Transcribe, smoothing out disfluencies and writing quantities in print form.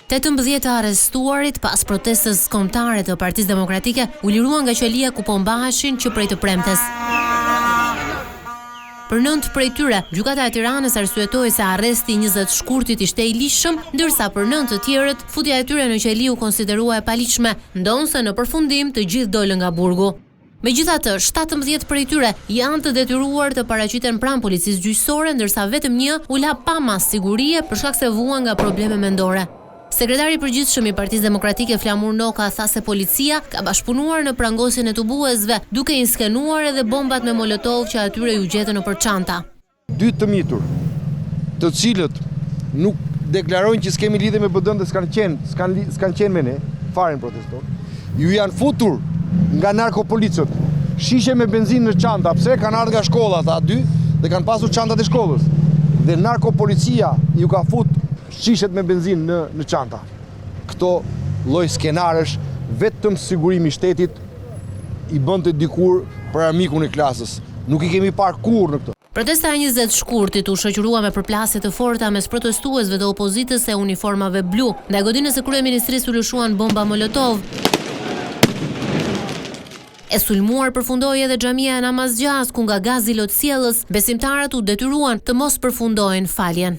18 të arrestuarit pas protestës kombëtare të Partisë Demokratike u liruan nga qelia ku po mbaheshin që prej të premtes. Për 9 prej tyre, gjykata e Tiranës arsyetoi se arresti 20 shkurtit ishte i lishëm, ndërsa për 9 të tjerët, futja e tyre në qeli u konsiderua e paligjshme, ndonse në përfundim të gjithë dolën nga burgu. Megjithatë, 17 prej tyre janë të detyruar të paraqiten pranë policisë gjyqësore, ndërsa vetëm një u la pa mas sigurie për shkak se vuan nga probleme mendore. Sekretari i përgjithshëm i Partisë Demokratike Flamur Noka tha se policia ka bashkëpunuar në prangosjen e tubuesve, duke i skenuar edhe bombat me molotov që atyre ju gjetën nëpër çanta. 2 të mitur, të cilët nuk deklarojnë që s'kemi lidhje me BD-n dhe s'kan qenë me ne, fare në protestor, ju janë futur nga narkopolicët, shishe me benzinë në çanta, pse kanë ardhur nga shkolla ata dy dhe kanë pasur çantat e shkollës. Dhe narkopolicia ju ka futur shishet me benzinë në çanta. Këto lloj skenarësh vetëm sigurimi i shtetit i bënte dikur për armikun e klasës. Nuk i kemi parë kurrë në këtë. Protesta e 20 shkurtit u shoqërua me përplasje të forta mes protestuesve të opozitës e uniformave blu. Ndaj godinës së kryeministrisë u lëshuan bomba molotov. E sulmuar përfundoi edhe xhamia e Namazgjas, ku nga gazi lotësjellës besimtarët u detyruan të mos përfundojnë faljen.